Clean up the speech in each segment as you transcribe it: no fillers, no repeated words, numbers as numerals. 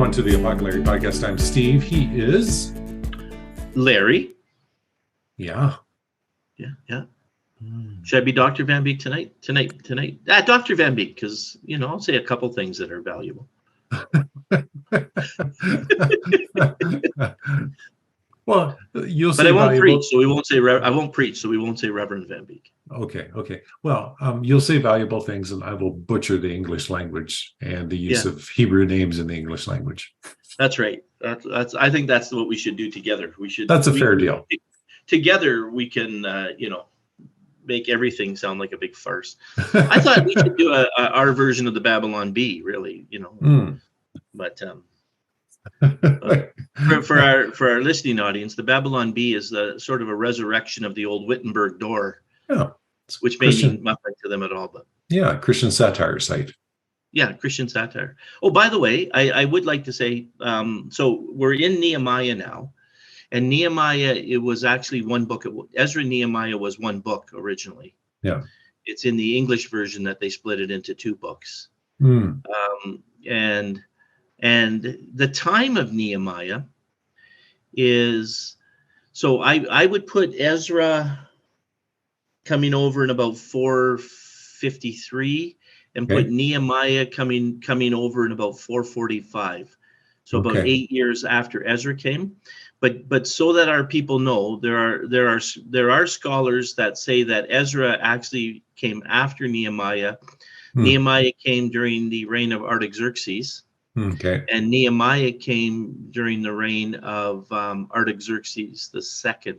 everyone, to the Apoco-Larry podcast. I'm Steve. He is Larry. Yeah. Yeah. Should I be Dr. Van Beek tonight? Dr. Van Beek, because, I'll say a couple things that are valuable. Well, you'll say but I won't valuable. Preach, so we won't say. I won't preach, so we won't say Reverend Van Beek. Okay. Well, you'll say valuable things, and I will butcher the English language and the use of Hebrew names in the English language. That's right. That's. I think that's what we should do together. That's a fair deal. Together, we can, make everything sound like a big farce. I thought we should do our version of the Babylon Bee, really, But for our listening audience, the Babylon Bee is the sort of a resurrection of the old Wittenberg door, which may mean nothing to them at all. But Christian satire site. Yeah, Christian satire. Oh, by the way, I would like to say, so we're in Nehemiah now, and Nehemiah, it was actually one book. Ezra and Nehemiah was one book originally. Yeah, it's in the English version that they split it into two books. And the time of Nehemiah is, so I would put Ezra coming over in about 453 and put Nehemiah coming over in about 445. So about 8 years after Ezra came. But so that our people know, there are scholars that say that Ezra actually came after Nehemiah. Nehemiah came during the reign of Artaxerxes. And Nehemiah came during the reign of Artaxerxes II,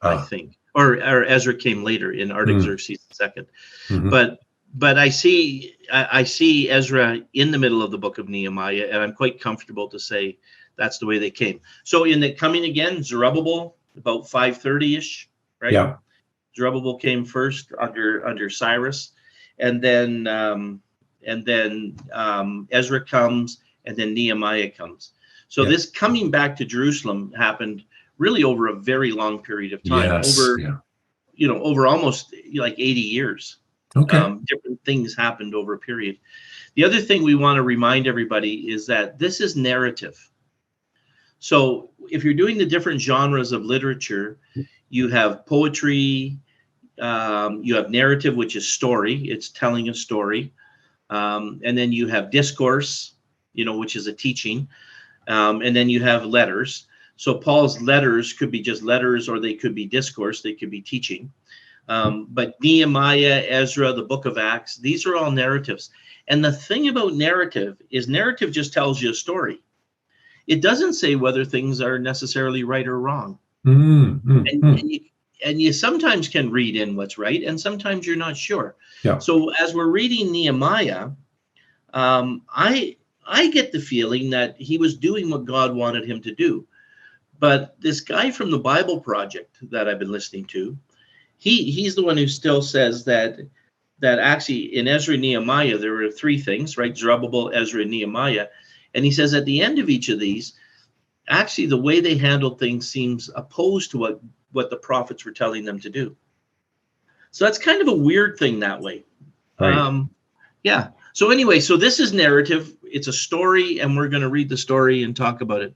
I think. Or Ezra came later in Artaxerxes II. But I see Ezra in the middle of the book of Nehemiah, and I'm quite comfortable to say that's the way they came. So in the coming again, Zerubbabel, about 530-ish, right? Yeah. Zerubbabel came first under Cyrus, and then Ezra comes, and then Nehemiah comes. So this coming back to Jerusalem happened really over a very long period of time, over almost like 80 years. Different things happened over a period. The other thing we want to remind everybody is that this is narrative. So if you're doing the different genres of literature, you have poetry, you have narrative, which is story. It's telling a story. And then you have discourse, which is a teaching. And then you have letters. So Paul's letters could be just letters, or they could be discourse. They could be teaching. But Nehemiah, Ezra, the book of Acts, these are all narratives. And the thing about narrative is narrative just tells you a story. It doesn't say whether things are necessarily right or wrong. And you sometimes can read in what's right, and sometimes you're not sure. So as we're reading Nehemiah, I get the feeling that he was doing what God wanted him to do. But this guy from the Bible Project that I've been listening to, he's the one who still says that actually in Ezra and Nehemiah, there were three things, right? Zerubbabel, Ezra, and Nehemiah. And he says at the end of each of these, actually the way they handled things seems opposed to what the prophets were telling them to do. So that's kind of a weird thing that way. Right. So anyway, so this is narrative. It's a story, and we're going to read the story and talk about it.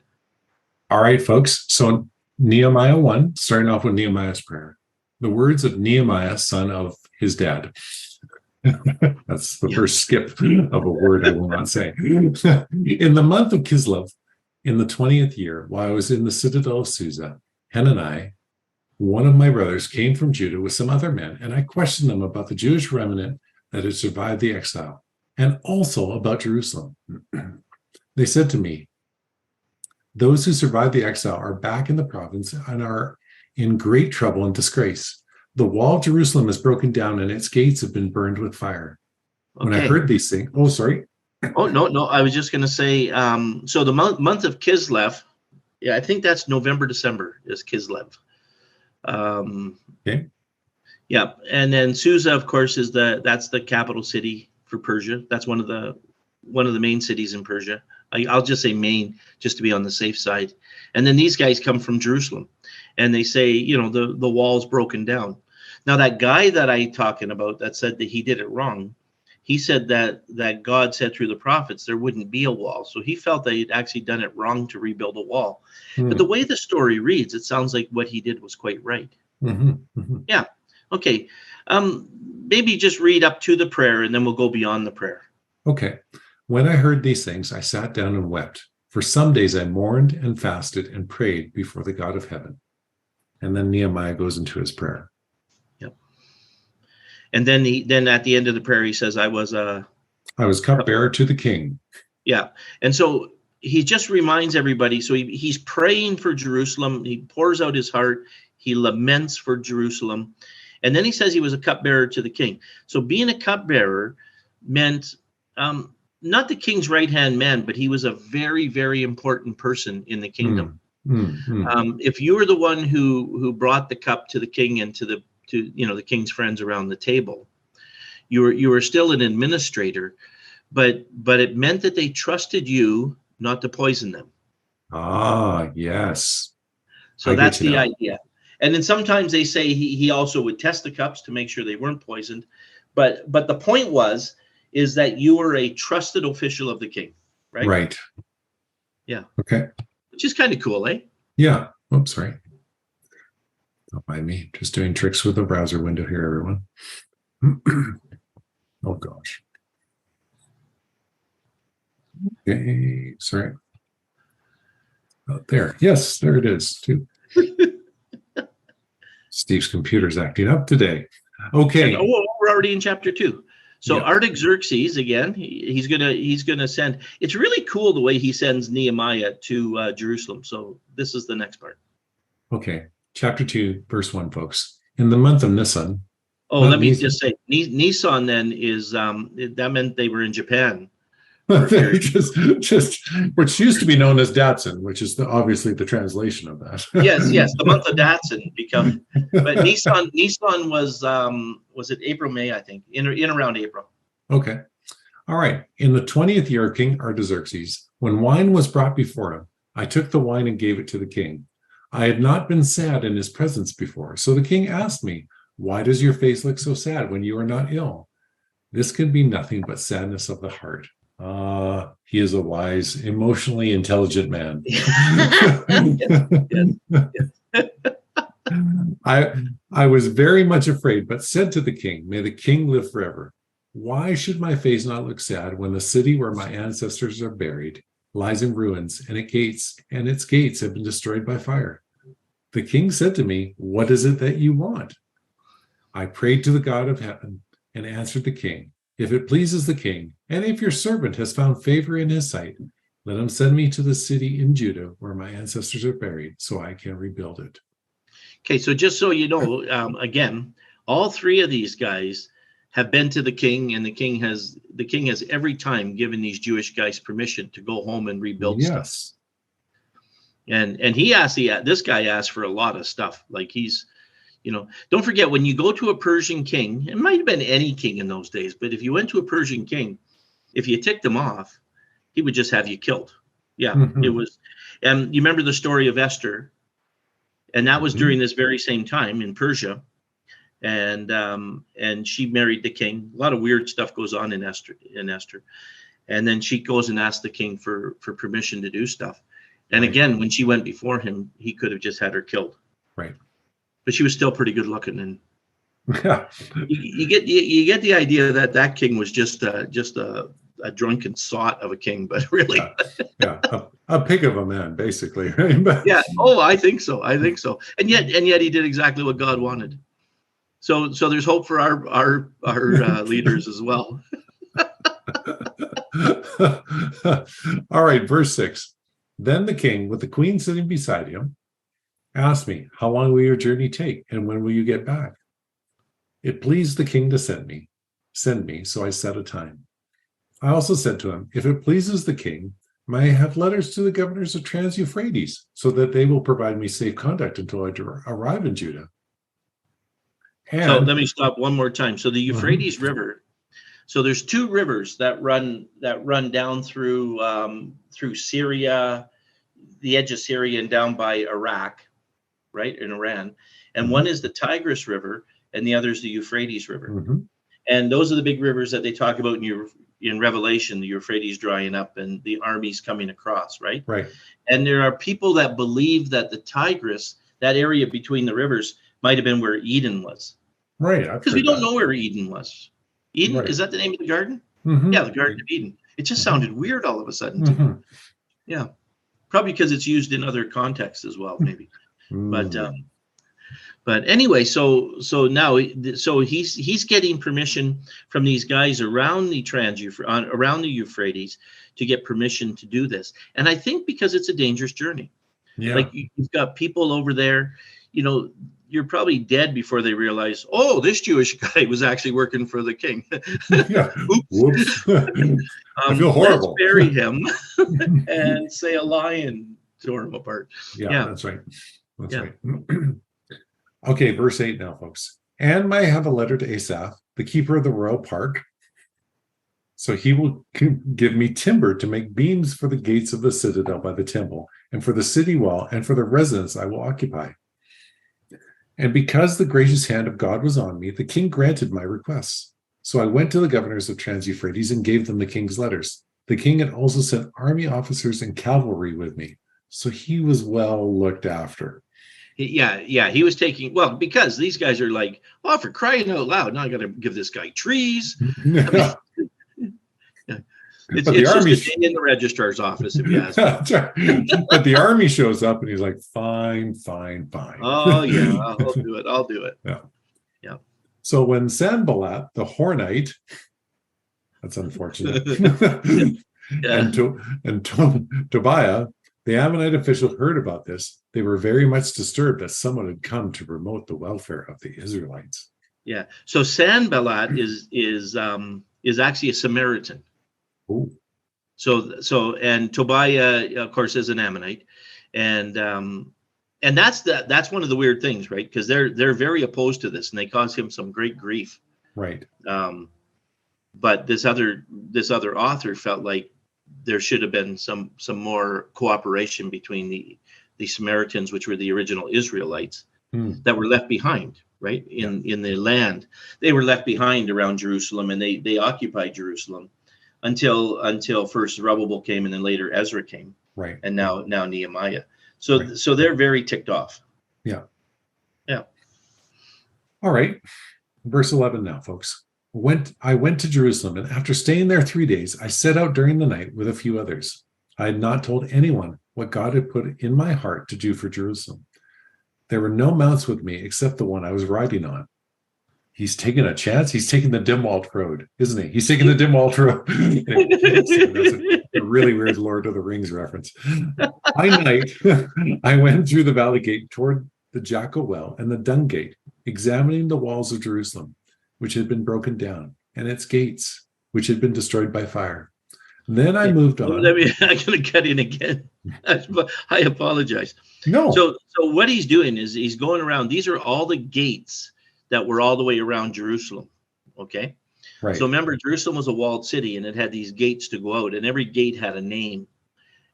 All right, folks. So Nehemiah 1, starting off with Nehemiah's prayer. The words of Nehemiah, son of his dad. That's the first skip of a word I will not say. In the month of Kislev, in the 20th year, while I was in the citadel of Susa, Hanani, one of my brothers, came from Judah with some other men, and I questioned them about the Jewish remnant that had survived the exile, and also about Jerusalem. They said to me, those who survived the exile are back in the province and are in great trouble and disgrace. The wall of Jerusalem is broken down and its gates have been burned with fire. When I heard these things, no. I was just going to say, so the month of Kislev, I think that's November, December is Kislev. And then Susa, of course, that's the capital city for Persia. That's one of the main cities in Persia. I'll just say main, just to be on the safe side. And then these guys come from Jerusalem, and they say, the wall's broken down. Now that guy that I talking about that said that he did it wrong, he said that God said through the prophets there wouldn't be a wall. So he felt that he'd actually done it wrong to rebuild a wall. But the way the story reads, it sounds like what he did was quite right. Yeah. Okay. Maybe just read up to the prayer and then we'll go beyond the prayer. Okay. When I heard these things, I sat down and wept. For some days I mourned and fasted and prayed before the God of heaven. And then Nehemiah goes into his prayer. Yep. And then at the end of the prayer, he says, I was cupbearer to the king. Yeah. And so he just reminds everybody. So he's praying for Jerusalem. He pours out his heart. He laments for Jerusalem. And then he says he was a cupbearer to the king. So being a cupbearer meant not the king's right-hand man, but he was a very, very important person in the kingdom. If you were the one who brought the cup to the king and to the king's friends around the table, you were still an administrator, but it meant that they trusted you not to poison them. Ah, yes. So that's the idea. And then sometimes they say he also would test the cups to make sure they weren't poisoned. But the point is that you were a trusted official of the king, right? Right. Yeah. Okay. Which is kind of cool, eh? Yeah. Oops, sorry. Don't mind me. Just doing tricks with the browser window here, everyone. Oh, gosh. Okay. Sorry. Oh, there. Yes, there it is, too. Steve's computer's acting up today. Okay. And, we're already in chapter 2. So Artaxerxes, again, he's gonna send. It's really cool the way he sends Nehemiah to Jerusalem. So this is the next part. Okay, chapter 2, verse 1, folks. In the month of Nisan. Oh, let me just say, Nisan then is that meant they were in Japan. just which used to be known as Datsun, which is obviously the translation of that. yes, the month of Datsun but Nisan was it April, May, I think, in around April. Okay. All right. In the 20th year of King Artaxerxes, when wine was brought before him, I took the wine and gave it to the king. I had not been sad in his presence before. So the king asked me, why does your face look so sad when you are not ill? This can be nothing but sadness of the heart. He is a wise, emotionally intelligent man. I was very much afraid, but said to the king, may the king live forever. Why should my face not look sad when the city where my ancestors are buried lies in ruins and its gates have been destroyed by fire? The king said to me, what is it that you want? I prayed to the God of heaven and answered the king, if it pleases the king, and if your servant has found favor in his sight, let him send me to the city in Judah where my ancestors are buried, so I can rebuild it. Okay, so just so you know, again, all three of these guys have been to the king, and the king has every time given these Jewish guys permission to go home and rebuild stuff. And this guy asked for a lot of stuff. Like don't forget, when you go to a Persian king, it might have been any king in those days, but if you went to a Persian king, if you ticked him off, he would just have you killed. Yeah, It was. And you remember the story of Esther, and that was during this very same time in Persia, and she married the king. A lot of weird stuff goes on in Esther, and then she goes and asks the king for permission to do stuff. And again, when she went before him, he could have just had her killed. Right. But she was still pretty good looking, and you get the idea that king was just a drunken sot of a king, but really, a pig of a man, basically, right? But, I think so. And yet he did exactly what God wanted. So there's hope for our leaders as well. All right, verse 6. Then the king, with the queen sitting beside him, asked me, how long will your journey take, and when will you get back? It pleased the king to send me, so I set a time. I also said to him, if it pleases the king, may I have letters to the governors of Trans-Euphrates, so that they will provide me safe conduct until I arrive in Judah. So let me stop one more time. So the Euphrates River, so there's two rivers that run down through Syria, the edge of Syria, and down by Iraq, right, in Iran. And one is the Tigris River, and the other is the Euphrates River. And those are the big rivers that they talk about in Revelation, the Euphrates drying up and the armies coming across, right? Right. And there are people that believe that the Tigris, that area between the rivers, might have been where Eden was. Right. Because we don't know where Eden was. Eden, right. Is that the name of the garden? Mm-hmm. Yeah, the Garden of Eden. It just sounded weird all of a sudden, too. Mm-hmm. Yeah. Probably because it's used in other contexts as well, maybe. But anyway, so now he's getting permission from these guys around the Euphrates to get permission to do this. And I think because it's a dangerous journey. Yeah. Like you've got people over there, you're probably dead before they realize, oh, this Jewish guy was actually working for the king. Yeah. Whoops. I feel horrible. Let's bury him and say a lion tore him apart. Yeah. That's right. That's right. Okay, verse 8 now, folks. And I have a letter to Asaph, the keeper of the royal park. So he will give me timber to make beams for the gates of the citadel by the temple, and for the city wall, and for the residence I will occupy. And because the gracious hand of God was on me, the king granted my requests. So I went to the governors of Trans-Euphrates and gave them the king's letters. The king had also sent army officers and cavalry with me. So he was well looked after. Yeah, he was taking, because these guys are like, oh, for crying out loud, now I got to give this guy trees. Yeah. It's just a day in the registrar's office, if you ask me. But the army shows up and he's like, fine. Oh, yeah, I'll do it. Yeah. So when Sanballat, the Hornite, that's unfortunate, and Tobiah, the Ammonite official, heard about this, they were very much disturbed that someone had come to promote the welfare of the Israelites. Yeah. So Sanballat is actually a Samaritan. Ooh. So and Tobiah, of course, is an Ammonite, and that's one of the weird things, right? Because they're very opposed to this, and they cause him some great grief. Right. But this other author felt like there should have been some more cooperation between the Samaritans, which were the original Israelites that were left behind, right? In the land. They were left behind around Jerusalem, and they occupied Jerusalem until first Zerubbabel came, and then later Ezra came. Right. And now Nehemiah. So they're very ticked off. Yeah. Yeah. All right. Verse 11 now, folks. I went to Jerusalem, and after staying there 3 days, I set out during the night with a few others. I had not told anyone what God had put in my heart to do for Jerusalem. There were no mounts with me except the one I was riding on. He's taking a chance. He's taking the Dimwalt road, isn't he? He's taking the Dimwalt road. That's a really weird Lord of the Rings reference. By night, I went through the valley gate toward the Jackal Well and the Dung Gate, examining the walls of Jerusalem, which had been broken down, and its gates, which had been destroyed by fire. And then I moved on. I'm going to cut in again. I apologize. No. So what he's doing is he's going around. These are all the gates that were all the way around Jerusalem. Okay. Right. So remember, Jerusalem was a walled city, and it had these gates to go out, and every gate had a name.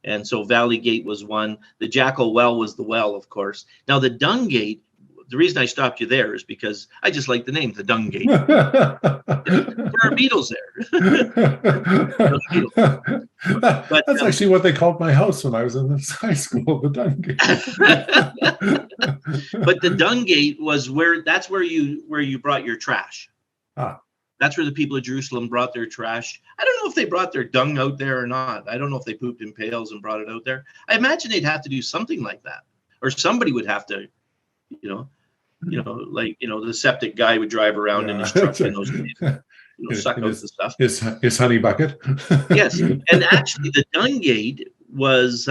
And so Valley Gate was one. The Jackal Well was the well, of course. Now the Dung Gate, the reason I stopped you there is because I just like the name, the Dung Gate. There are beetles there. That's actually what they called my house when I was in high school, the Dung Gate. But the Dung Gate was where you brought your trash. That's where the people of Jerusalem brought their trash. I don't know if they brought their dung out there or not. I don't know if they pooped in pails and brought it out there. I imagine they'd have to do something like that, or somebody would have to, the septic guy would drive around in his truck and those, suck out the stuff. His honey bucket. Yes, and actually, the Dung Gate was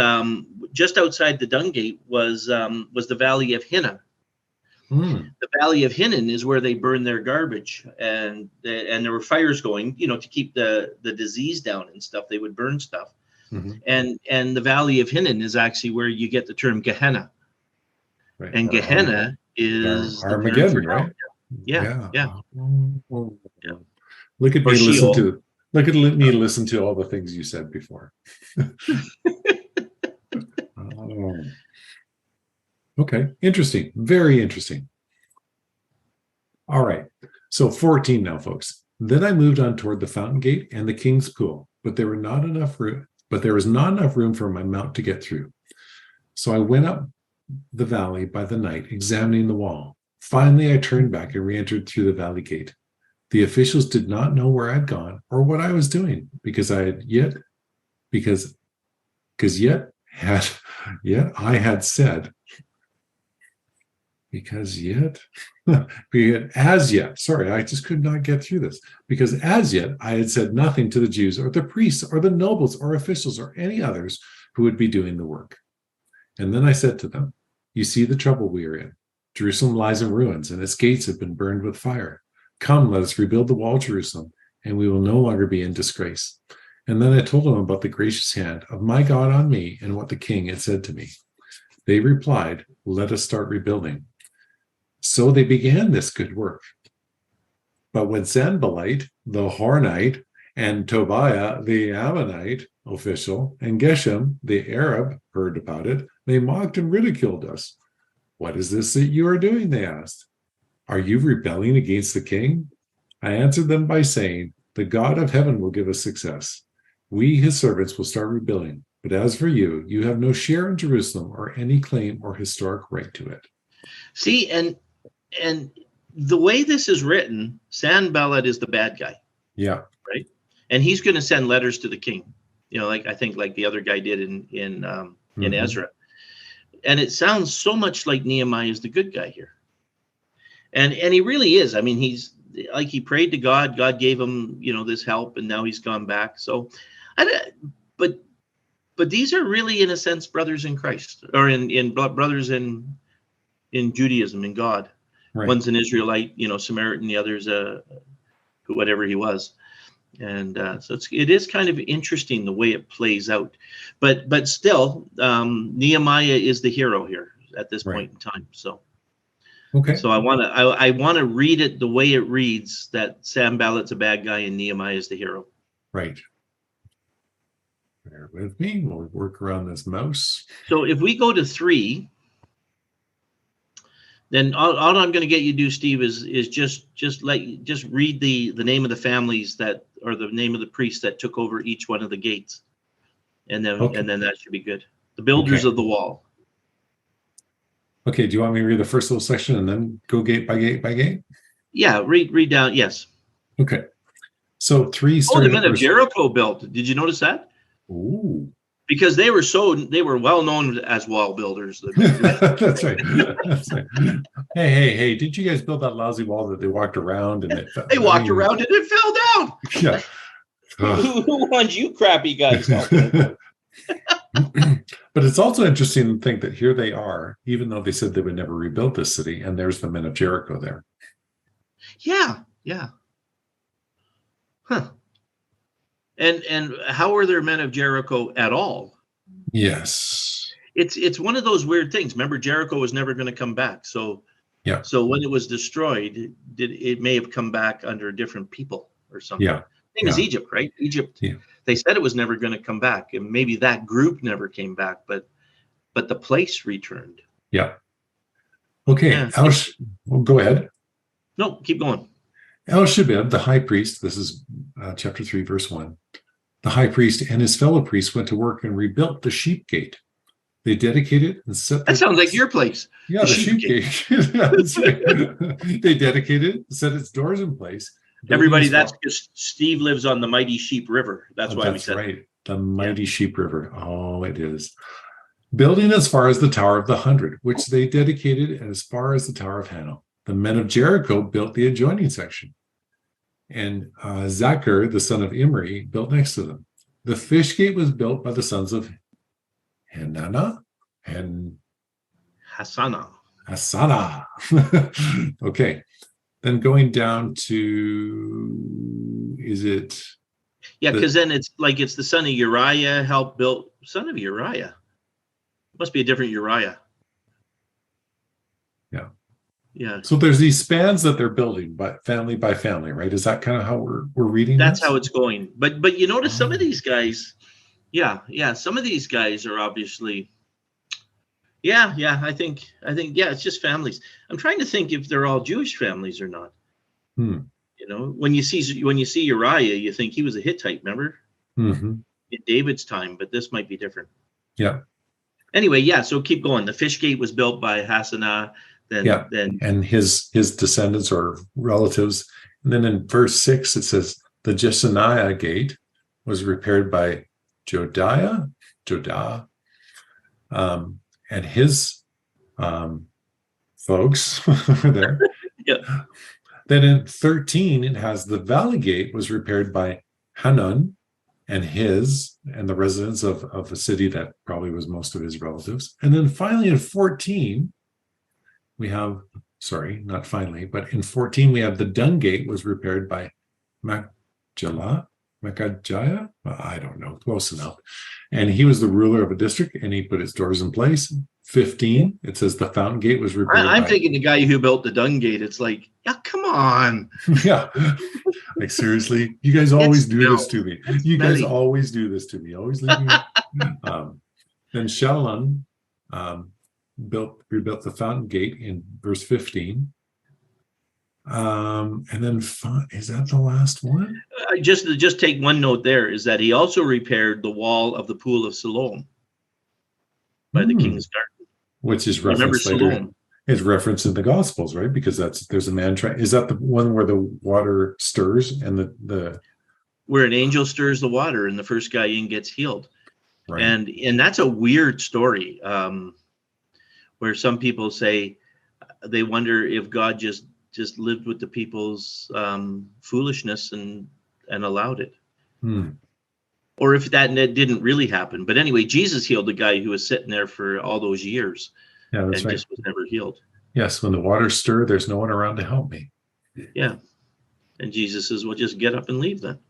just outside the Dung Gate was the Valley of Hinnom. The Valley of Hinnom is where they burn their garbage, and there were fires going, to keep the disease down and stuff. They would burn stuff, and the Valley of Hinnom is actually where you get the term Gehenna, right. And Gehenna is Armageddon, right? Yeah. Look at me listen to all the things you said before. Okay, interesting. Very interesting. All right. So 14 now, folks. Then I moved on toward the fountain gate and the king's pool, but there was not enough room for my mount to get through. So I went up the valley by the night, examining the wall. Finally, I turned back and re-entered through the valley gate. The officials did not know where I'd gone or what I was doing, because I had said, sorry, I just could not get through this, because as yet I had said nothing to the Jews or the priests or the nobles or officials or any others who would be doing the work. And then I said to them, you see the trouble we are in. Jerusalem lies in ruins and its gates have been burned with fire. Come, let us rebuild the wall of Jerusalem, and we will no longer be in disgrace. And then I told them about the gracious hand of my God on me and what the king had said to me. They replied, let us start rebuilding. So they began this good work. But when Sanballat, the Hornite, and Tobiah, the Ammonite official, and Geshem, the Arab, heard about it, they mocked and ridiculed us. What is this that you are doing? They asked. Are you rebelling against the king? I answered them by saying, the God of heaven will give us success. We, his servants, will start rebuilding. But as for you, you have no share in Jerusalem or any claim or historic right to it. See, and the way this is written, Sanballat is the bad guy. Yeah. Right. And he's going to send letters to the king, like I think like the other guy did in Ezra. And it sounds so much like Nehemiah is the good guy here. And he really is. I mean, he's like, he prayed to God. God gave him, this help, and now he's gone back. So, but these are really, in a sense, brothers in Christ, or in brothers in Judaism, in God. Right. One's an Israelite, Samaritan, the other's whatever he was. And so it is kind of interesting the way it plays out. But still, Nehemiah is the hero here at this point in time. So. Okay. So I want to read it the way it reads, that Sanballat's a bad guy and Nehemiah is the hero. Right. Bear with me. We'll work around this mouse. So if we go to 3, then all I'm going to get you to do, Steve, is just read the name of the families or the name of the priests that took over each one of the gates, and then that should be good. The builders of the wall. Okay, do you want me to read the first little section and then go gate by gate by gate? Yeah, read down, yes. Okay. So 3 the men of Jericho built. Did you notice that? Ooh. Because they were well known as wall builders. That's right. That's right. Hey, did you guys build that lousy wall that they walked around and they walked around and it fell down? Yeah. Who wants you crappy guys? But it's also interesting to think that here they are, even though they said they would never rebuild this city, and there's the men of Jericho there. Yeah. Huh. And how are there men of Jericho at all? Yes. It's one of those weird things. Remember, Jericho was never going to come back. So yeah. So when it was destroyed, it may have come back under different people or something. Yeah. Same as Egypt, right? Egypt. Yeah. They said it was never going to come back, and maybe that group never came back, but the place returned. Yeah. Okay. Yeah. Well, go ahead. No, keep going. El-Shabib, the high priest, this is chapter 3, verse 1. The high priest and his fellow priests went to work and rebuilt the sheep gate. They dedicated and set. That sounds like your place. Yeah, the sheep gate. They dedicated, set its doors in place. Everybody, that's because Steve lives on the mighty Sheep River. That's why we said right. The mighty Sheep River. Oh, it is. Building as far as the Tower of the 100, which they dedicated, and as far as the Tower of Hanno. The men of Jericho built the adjoining section. And Zachar, the son of Imri, built next to them. The fish gate was built by the sons of Hanana and Hassana. Okay. Then going down to, is it? Yeah, because then it's the son of Uriah helped build, son of Uriah. Must be a different Uriah. Yeah. Yeah. So there's these spans that they're building by family, right? Is that kind of how we're reading That's this? How it's going. But you notice some of these guys, some of these guys are obviously, I think, it's just families. I'm trying to think if they're all Jewish families or not. When you see Uriah, you think he was a Hittite, remember? Mm-hmm. In David's time, but this might be different. Yeah. Anyway, yeah. So keep going. The fish gate was built by Hassanah. Then and his descendants or relatives. And then in verse 6, it says the Jessaniah gate was repaired by Jodah, and his folks over there. Yeah. Then in 13, it has the valley gate was repaired by Hanun and the residents of a city that probably was most of his relatives. And then finally in 14, we have, not finally, but in 14, we have the dung gate was repaired by Makajaya. I don't know, close enough. And he was the ruler of a district, and he put his doors in place. 15, it says the fountain gate was repaired. I'm thinking the guy who built the dung gate. It's like, yeah, come on. Yeah, like seriously, you guys always do this to me. You guys always do this to me. Always leave me. Then Shallun rebuilt the fountain gate in verse 15. And then is that the last one? Just take one note there is that he also repaired the wall of the pool of Siloam by the king's garden, which is referenced later. Siloam. It's referenced in the Gospels, right? Because there's a man trying. Is that the one where the water stirs and the where an angel stirs the water and the first guy in gets healed? Right. And that's a weird story. Where some people say they wonder if God just lived with the people's foolishness and allowed it. Or if that didn't really happen. But anyway, Jesus healed the guy who was sitting there for all those years. Yeah, that's right. Just was never healed. Yes, when the waters stir, there's no one around to help me. Yeah. And Jesus says, well, just get up and leave then.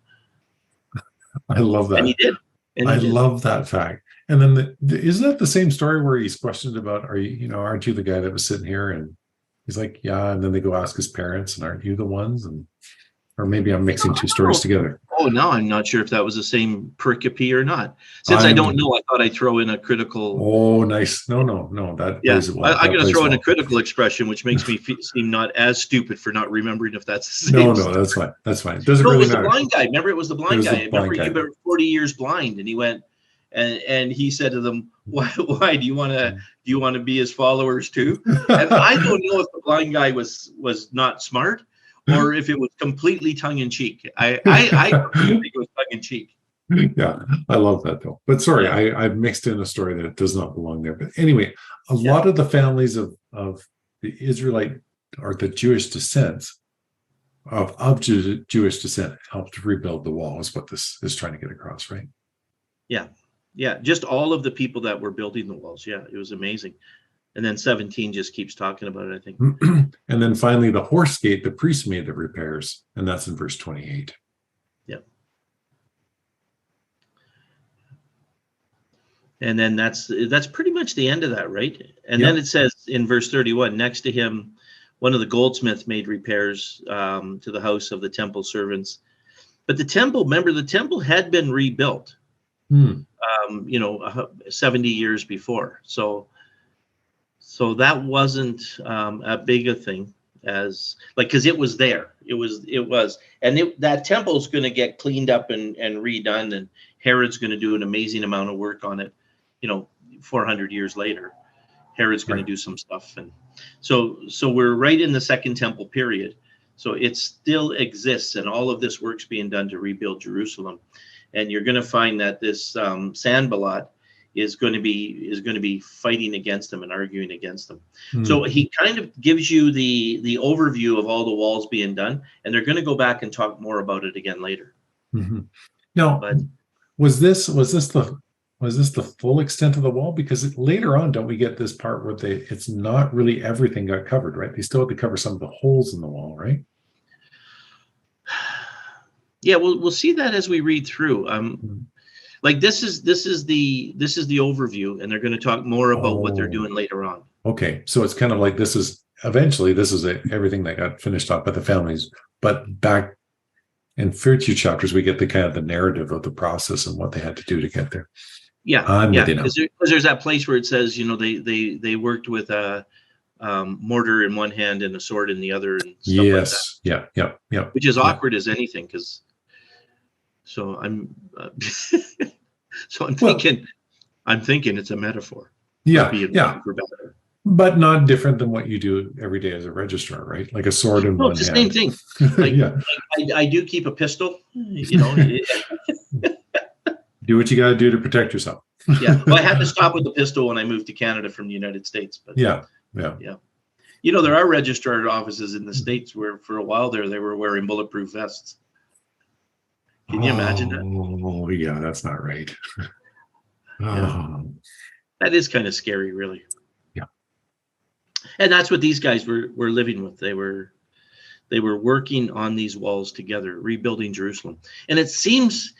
I love that. And he did. I love that fact. And then isn't that the same story where he's questioned about, aren't you the guy that was sitting here? And he's like, yeah. And then they go ask his parents, and aren't you the ones? Or maybe I'm mixing two stories together. Oh, no, I'm not sure if that was the same pericope or not. Since I don't know, I thought I'd throw in a critical. Oh, nice. No. That plays well. I'm going to throw in a critical expression, which makes me seem not as stupid for not remembering if that's the same. No, that's fine. That's fine. It doesn't really matter. It was the blind guy. Remember, it was the blind guy. Remember, he was 40 years blind, and he went. And he said to them, "Why do you want to be his followers too?" And I don't know if the blind guy was not smart or if it was completely tongue in cheek. I think it was tongue in cheek. Yeah, I love that though. But sorry, I've mixed in a story that does not belong there. But anyway, a lot of the families of the Israelite or the Jewish descent of Jewish descent helped rebuild the wall. Is what this is trying to get across, right? Yeah. Yeah, just all of the people that were building the walls. Yeah, it was amazing. And then 17 just keeps talking about it, I think. And then finally, the horse gate, the priest made the repairs, and that's in verse 28. Yeah. And then that's pretty much the end of that, right? And then it says in verse 31, next to him, one of the goldsmiths made repairs to the house of the temple servants. But the temple had been rebuilt. 70 years before. So that wasn't a big a thing as because it was there. It was, and that temple's going to get cleaned up and redone, and Herod's going to do an amazing amount of work on it. 400 years later, Herod's going to do some stuff, and so we're right in the Second Temple period. So it still exists, and all of this work's being done to rebuild Jerusalem. And you're going to find that this Sanballat is going to be fighting against them and arguing against them. So he kind of gives you the overview of all the walls being done, and they're going to go back and talk more about it again later. Now, was this the full extent of the wall? Because later on, don't we get this part where it's not really everything got covered, right? They still had to cover some of the holes in the wall, right? Yeah, we'll see that as we read through. Like this is the overview, and they're going to talk more about what they're doing later on. Okay, so it's kind of like this is everything that got finished up by the families, but back in future chapters we get the narrative of the process and what they had to do to get there. Yeah, because there's that place where it says they worked with mortar in one hand and a sword in the other, and stuff like that. Yes. Yeah. Which is awkward as anything, because so I'm thinking it's a metaphor. Yeah. Being Yeah. for better. But not different than what you do every day as a registrar, right? Like a sword in one it's the hand. same thing. Like, Yeah. I do keep a pistol, Do what you got to do to protect yourself. Yeah. Well, I had to stop with the pistol when I moved to Canada from the United States. But Yeah. there are registrar offices in the States where for a while there, they were wearing bulletproof vests. Can you imagine that? Oh, yeah, that's not right. Yeah. That is kind of scary, really. Yeah. And that's what these guys were living with. They were working on these walls together, rebuilding Jerusalem. And it seems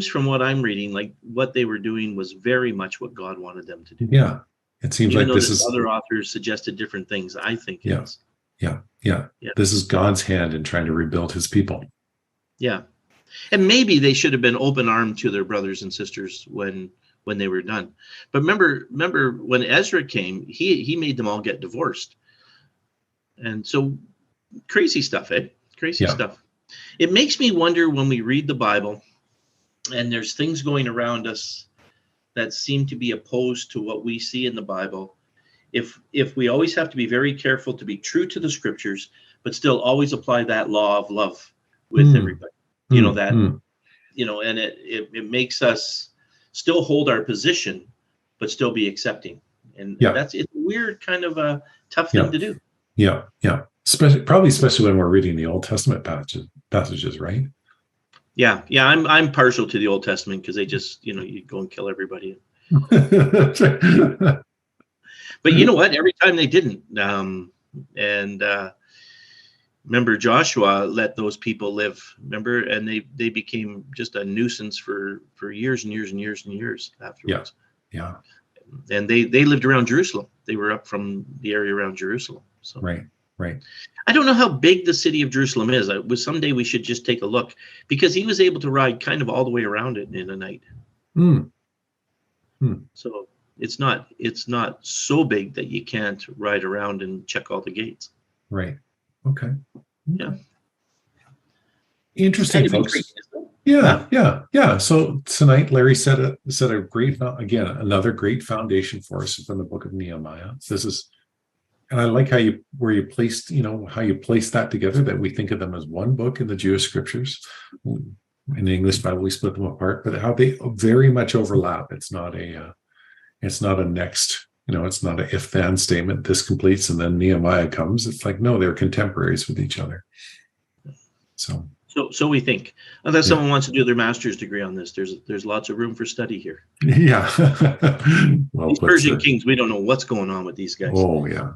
from what I'm reading, like what they were doing was very much what God wanted them to do. Yeah. It seems Even like this is other authors suggested different things. I think it's. Yeah. This is God's hand in trying to rebuild his people. Yeah. And maybe they should have been open-armed to their brothers and sisters when they were done. But remember when Ezra came, he made them all get divorced. And so crazy stuff, Crazy stuff. It makes me wonder when we read the Bible and there's things going around us that seem to be opposed to what we see in the Bible, if we always have to be very careful to be true to the scriptures, but still always apply that law of love with everybody. And it makes us still hold our position, but still be accepting. And it's a weird kind of a tough thing to do. Yeah. Especially when we're reading the Old Testament passages, right? Yeah. I'm partial to the Old Testament because they just, you go and kill everybody. But you know what? Every time they didn't. Remember Joshua let those people live, remember? And they became just a nuisance for years and years and years and years afterwards. Yeah. And they lived around Jerusalem. They were up from the area around Jerusalem. So Right. I don't know how big the city of Jerusalem is. Someday we should just take a look, because he was able to ride kind of all the way around it in a night. So it's not so big that you can't ride around and check all the gates. Right. Okay. Yeah. Interesting, folks. Great, yeah. So tonight, Larry set a great, again, another great foundation for us from the book of Nehemiah. And I like how you placed that together, that we think of them as one book in the Jewish scriptures. In the English Bible, we split them apart, but how they very much overlap. It's not a next, it's not an if-then statement. This completes and then Nehemiah comes. It's like, no, they're contemporaries with each other. So we think, unless someone wants to do their master's degree on this, there's lots of room for study here. Yeah. Well, these Persian kings, we don't know what's going on with these guys. Oh, yeah.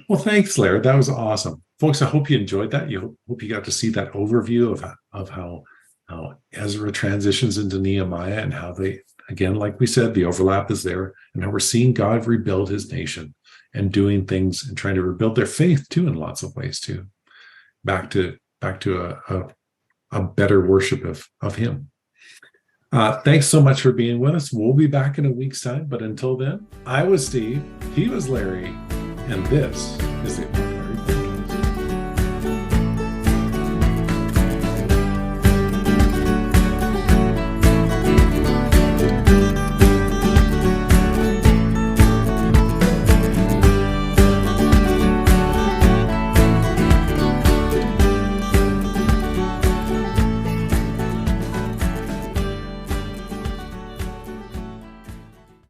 Well, thanks, Larry. That was awesome. Folks, I hope you enjoyed that. Hope you got to see that overview of how Ezra transitions into Nehemiah, and how they, again, like we said, the overlap is there, and how we're seeing God rebuild his nation and doing things and trying to rebuild their faith too, in lots of ways too. Back to a better worship of him. Thanks so much for being with us. We'll be back in a week's time, but until then, I was Steve, he was Larry, and this is the